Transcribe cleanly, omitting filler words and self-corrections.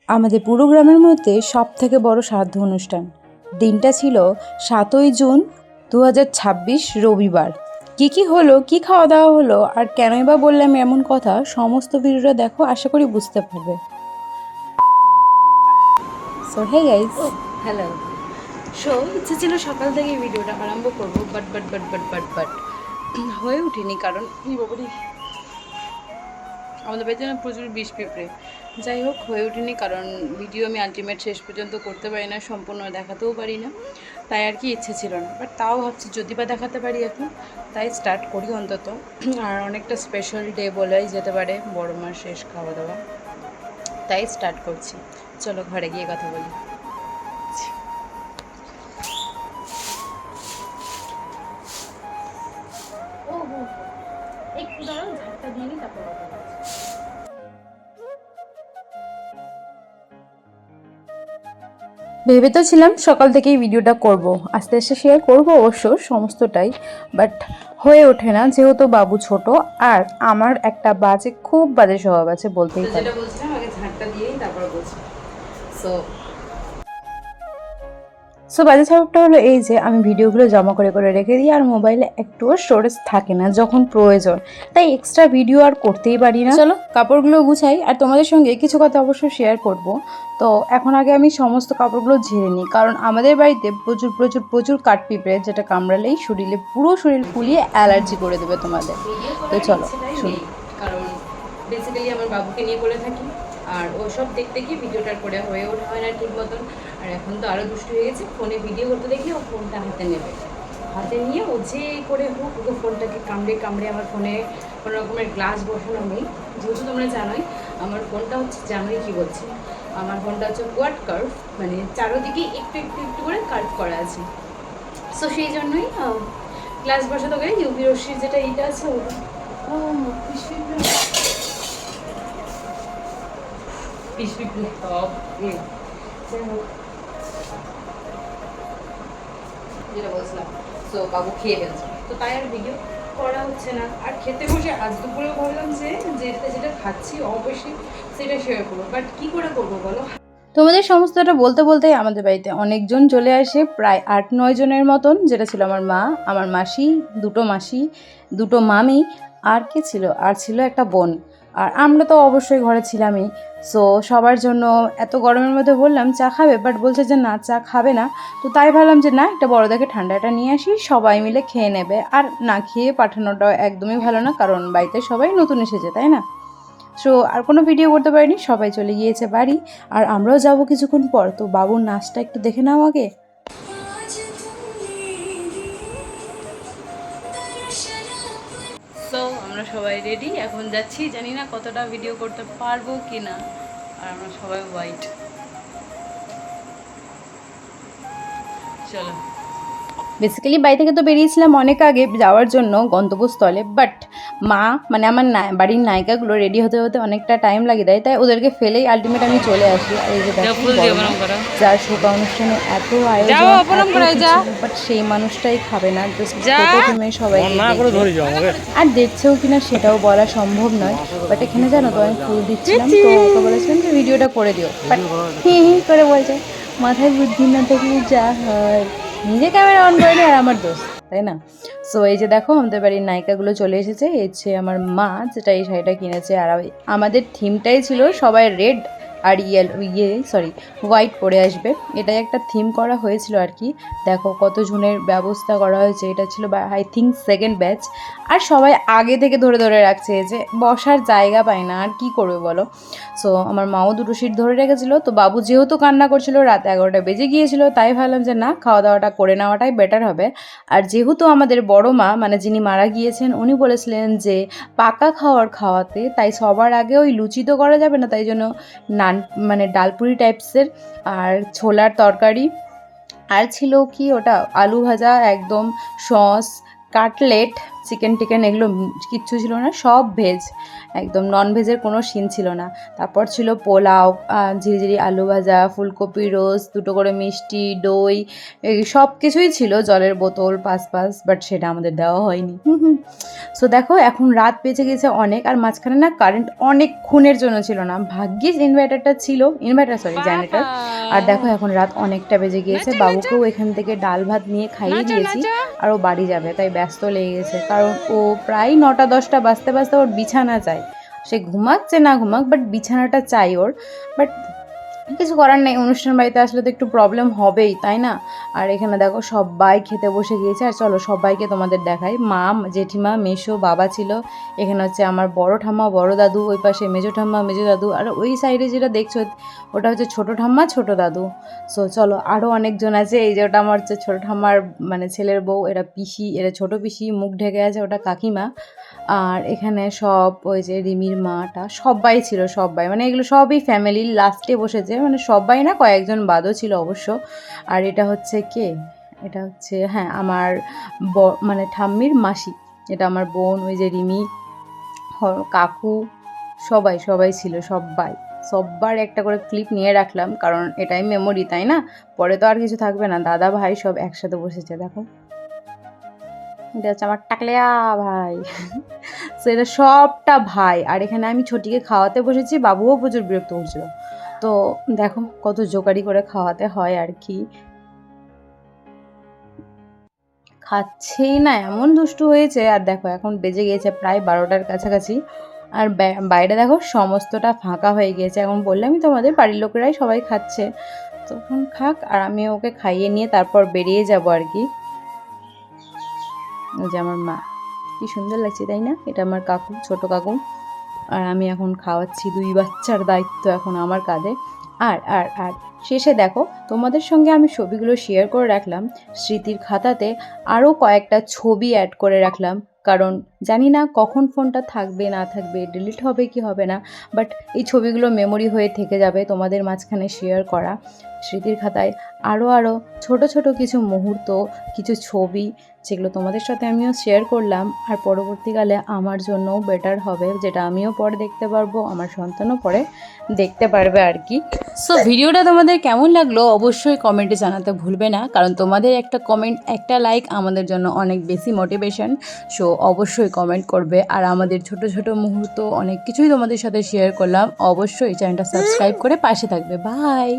আমাদের পুরো গ্রামের মধ্যে সব থেকে বড় শ্রাদ্ধ অনুষ্ঠান। দিনটা ছিল ৭ই জুন ২০২৬ রবিবার। কি হলো, কি খাওয়া দাওয়া হলো, আর কেনই বা বললাম এমন কথা, সমস্ত ভিডিওটা দেখো, আশা করি বুঝতে পারবে। So hey guys, hello. ইচ্ছে ছিল সকাল থেকে ভিডিওটা আরম্ভ করবো, বাট হয়ে ওঠেনি। কারণ আমাদের বাড়িতে না প্রচুর বিষ পিঁপড়ে। যাই হোক, হয়ে ওঠেনি কারণ ভিডিও আমি আলটিমেট শেষ পর্যন্ত করতে পারি না, সম্পূর্ণ দেখাতেও পারি না, তাই আর কি ইচ্ছে ছিল না। বাট তাও ভাবছি যদি বা দেখাতে পারি এখন, তাই স্টার্ট করি অন্তত। আর অনেকটা স্পেশাল ডে বলাই যেতে পারে, বড় মার শেষ খাওয়া দাওয়া, তাই স্টার্ট করছি। চলো ঘরে গিয়ে কথা বলি। একটু দাঁড়াও, ঝাড়টা দিয়ে নিই, তারপর কথা বলছি। ভেবে তো ছিলাম সকাল থেকেই ভিডিওটা করব, আস্তে আস্তে শেয়ার করব অবশ্য সমস্তটাই, বাট হয়ে ওঠে না, যেহেতু বাবু ছোট আর আমার একটা খুব বাজে স্বভাব আছে বলতেই পারি। যেটা বলছিলাম, আগে ঝাড়টা দিয়েই তারপর বলছি। সো সো বাজে স্বভাবটা হলো এই যে আমি ভিডিওগুলো জমা করে করে রেখে দিই, আর মোবাইলে একটুও স্টোরেজ থাকে না যখন প্রয়োজন, তাই এক্সট্রা ভিডিও আর করতেই পারি না। চলো কাপড়গুলো গুছাই, আর তোমাদের সঙ্গে কিছু কথা অবশ্যই শেয়ার করব। তো এখন আগে আমি সমস্ত কাপড়গুলো ঝেড়ে নিই, কারণ আমাদের বাড়িতে প্রচুর প্রচুর প্রচুর কাঠপিঁপড়ে, যেটা কামড়ালেই পুরো শরীর ফুলিয়ে অ্যালার্জি করে দেবে তোমাদের। ভিডিও তো করার চলো ইচ্ছেটাই শুনি। নেই, কারণ বেসিক্যালি আমার বাবুকে নিয়ে করে থাকি, আর ওসব দেখতে গিয়ে ভিডিওটার করে হয়ে ওঠা হয় না ঠিক মতন। আর এখন তো আরও দুষ্টু হয়ে গেছে, ফোনে ভিডিও করতে দেখলে ও ফোনটা হাতে নেবে, হাতে নিয়ে ও যে করে হোক ওকে ফোনটাকে কামড়ে কামড়ে, আমার ফোনে কোনো রকমের গ্লাস বসানো নেই, যেহেতু তোমরা জানোই আমার ফোনটা হচ্ছে, জানোই কি বলছি, আমার ফোনটা হচ্ছে কোয়াড কার্ভ, মানে চারোদিকে একটু একটু একটু করে কার্ভ করা আছে। সো সেই জন্যই গ্লাস বসাতে গেলে ইউভি রশ্মির যেটা এইটা আছে ওটা যেটা বলছিলাম। সো বাবু খেয়ে ফেলছে, তো তাই আর ভিডিও করা হচ্ছে না। আর খেতে বসে আজ দুপুরেও ভাবলাম যে যেটা যেটা খাচ্ছি অবশ্যই সেটা শেয়ার করবো, বাট কী করে করবো বলো। তোমাদের সমস্তটা বলতে বলতেই আমাদের বাড়িতে অনেকজন চলে আসে, প্রায় ৮-৯ জনের মতন, যেটা ছিল আমার মা, আমার মাসি, দুটো মামি, আর কে ছিল, আর ছিল একটা বোন, আর আমরা তো অবশ্যই ঘরে ছিলামই। সো সবার জন্য এত গরমের মধ্যে বললাম চা খাবে, বাট বলছে যে না, চা খাবে না। তো তাই ভাবলাম যে না, একটা বড় দেখে ঠান্ডাটা নিয়ে আসি, সবাই মিলে খেয়ে নেবে। আর না খেয়ে পাঠানোটা একদমই ভালো না, কারণ বাড়িতে সবাই নতুন এসেছে, তাই না? সো আর কোনো ভিডিও করতে পারিনি, সবাই চলে গিয়েছে বাড়ি, আর আমরাও যাব কিছুক্ষণ পর। তো বাবুর নাচটা একটু দেখে নাও আগে। সো আমরা সবাই রেডি, এখন যাচ্ছি, জানি না কতটা ভিডিও করতে পারবো কি না। আর আমরা সবাই হোয়াইট। চলো। বেসিক্যালি বাড়ি থেকে তো বেরিয়েছিলাম অনেক আগে যাওয়ার জন্য গন্তব্যস্থলে, বাট মা মানে আমার বাড়ির নায়িকাগুলো রেডি হতে হতে অনেকটা টাইম লাগে দেয়, তাই ওদেরকে ফেলেই আলটিমেট আমি চলে আসি। আর এই যে দেখো যার শোভা অনুষ্ঠানে এত আয়োজন, বাট সেই মানুষটাই খাবে না, জাস্ট প্রথমে সবাই আর দেখছেও কিনা সেটাও বলা সম্ভব নয়। বাট এখানে জানো তো আমি ফুল দিচ্ছিলাম, তো ওকে বলেছিলাম যে ভিডিওটা করে দিও, বাট হি করে বলছে মাথায় বুদ্ধি না থাকলে যা হয়, নিজে ক্যামেরা অন করেনি, আর আমার দোষ, তাই না? সো এই যে দেখো আমাদের বাড়ির নায়িকাগুলো চলে এসেছে, এই হচ্ছে আমার মা, যেটা এই শাড়িটা কিনেছে। আর আমাদের থিমটাই ছিল সবাই রেড আর হোয়াইট পরে আসবে, এটাই একটা থিম করা হয়েছিল আর কি। দেখো কত জনের ব্যবস্থা করা হয়েছে, এটা ছিল আই থিঙ্ক সেকেন্ড ব্যাচ। আর সবাই আগে থেকে ধরে ধরে রাখছে, যে বসার জায়গা পায় না, আর কি করবে বলো। সো আমার মাও দুটো সিট ধরে রেখেছিল। তো বাবু যেহেতু কান্না করছিল, রাত 11টা বেজে গিয়েছিল, তাই ভাবলাম যে না, খাওয়া দাওয়াটা করে নেওয়াটাই বেটার হবে। আর যেহেতু আমাদের বড় মা মানে যিনি মারা গিয়েছেন, উনি বলেছিলেন যে পাকা খাওয়াতে, তাই সবার আগে ওই লুচি তো করা যাবে না, তাই জন্য নান মানে ডালপুরি টাইপসের, আর ছোলার তরকারি, আর ছিল কি ওটা, আলু ভাজা একদম, সস, কাটলেট, চিকেন টিকেন এগুলো কিচ্ছু ছিল না, সব ভেজ, একদম নন ভেজের কোনো সিন ছিল না। তারপর ছিল পোলাও, ঝিরিঝিরি আলু ভাজা, ফুলকপি রোস্ট, 2টো করে মিষ্টি, দই, এই সব কিছুই ছিল, জলের বোতল পাস, বাট সেটা আমাদের দেওয়া হয়নি। সো দেখো এখন রাত বেজে গেছে অনেক, আর মাঝখানে না কারেন্ট অনেকক্ষণের জন্য ছিল না, ভাগ্যিস ইনভার্টারটা ছিল, জেনারেটর। আর দেখো এখন রাত অনেকটা বেজে গিয়েছে, বাবুকেও এখান থেকে ডাল ভাত নিয়ে খাইয়ে দিয়েছি, আর ও বাড়ি যাবে, তাই ব্যস্ত লেগে গেছে, কারণ ও প্রায় 9টা 10টা বাজতে বাজতে ওর বিছানা চাই, সে ঘুমাচ্ছে না ঘুমাক, বাট বিছানাটা চাই ওর। বাট কিছু করার নেই, অনুষ্ঠান বাড়িতে আসলে তো একটু প্রবলেম হবেই, তাই না? আর এখানে দেখো সবাই খেতে বসে গিয়েছে, আর চলো সবাইকে তোমাদের দেখাই। মা, জেঠিমা, মেসো, বাবা ছিল, এখানে হচ্ছে আমার বড় ঠাম্মা, বড় দাদু, ওই পাশে মেজো ঠাম্মা, মেজো দাদু, আর ওই সাইডে যেটা দেখছো ওটা হচ্ছে ছোটো ঠাম্মা, ছোটো দাদু। সো চলো আরও অনেকজন আছে, এই যে ওটা আমার হচ্ছে ছোটো ঠাম্মার মানে ছেলের বউ, এরা পিসি, এরা ছোটো পিসি, মুখ ঢেকে আছে, ওটা কাকিমা। আর এখানে সব ওই যে রিমির মাটা সবাই ছিল, সবাই মানে এগুলো সবই ফ্যামিলির লাস্টে বসেছে, মানে সবাই না, কয়েকজন বাদও ছিল অবশ্য। আর এটা হচ্ছে কে, এটা হচ্ছে হ্যাঁ আমার মানে ঠাম্মির মাসি, এটা আমার বোন, ওই যে রিমি, কাকু, সবাই সবাই ছিল, সবার একটা করে ক্লিপ নিয়ে রাখলাম, কারণ এটাই মেমোরি, তাই না? পরে তো আর কিছু থাকবে না। দাদা ভাই সব একসাথে বসেছে, দেখো এটা হচ্ছে আমার টাকলিয়া ভাই। সো এটা সবটা ভাই, আর এখানে আমি ছোটিকে খাওয়াতে বসেছি, বাবুও প্রচুর বিরক্ত হচ্ছিল। তো দেখো কত জোকারি করে খাওয়াতে হয় আর কি, খাচ্ছেই না, এমন দুষ্টু হয়েছে। আর দেখো এখন বেজে গিয়েছে প্রায় 12টার কাছাকাছি, আর বাইরে দেখো সমস্তটা ফাঁকা হয়ে গিয়েছে। এখন বললামই তোমাদের, বাড়ির লোকেরাই সবাই খাচ্ছে, তখন খাক, আর আমি ওকে খাইয়ে নিয়ে তারপর বেরিয়ে যাব আর কি। এই যে আমার মা, কি সুন্দর লাগছে তাই না? এটা আমার কাকু, ছোট কাকু, আর আমি এখন খাওয়াচ্ছি, 2 বাচ্চার দায়িত্ব এখন আমার কাঁধে। আর আর আর শেষে দেখো তোমাদের সঙ্গে আমি ছবিগুলো শেয়ার করে রাখলাম, স্মৃতির খাতাতে আরও কয়েকটা ছবি অ্যাড করে রাখলাম, কারণ জানি না কখন ফোনটা থাকবে না থাকবে, ডিলিট হবে কি হবে না, বাট এই ছবিগুলো মেমোরি হয়ে থেকে যাবে তোমাদের মাঝখানে শেয়ার করা। স্মৃতির খাতায় আরও ছোট ছোট কিছু মুহূর্ত, কিছু ছবি, যেগুলো তোমাদের সাথে আমিও শেয়ার করলাম, আর পরবর্তীকালে আমার জন্যও বেটার হবে, যেটা আমিও পরে দেখতে পারবো, আমার সন্তানও পরে দেখতে পারবে আর কি। সো ভিডিওটা তোমাদের কেমন লাগলো অবশ্যই কমেন্টে জানাতে ভুলবে না, কারণ তোমাদের একটা কমেন্ট, একটা লাইক আমাদের জন্য অনেক বেশি মোটিভেশন। সো অবশ্যই কমেন্ট করবে, আর আমাদের ছোট ছোট মুহূর্ত অনেক কিছুই তোমাদের সাথে শেয়ার করলাম, অবশ্যই চ্যানেলটা সাবস্ক্রাইব করে পাশে থাকবে। বাই।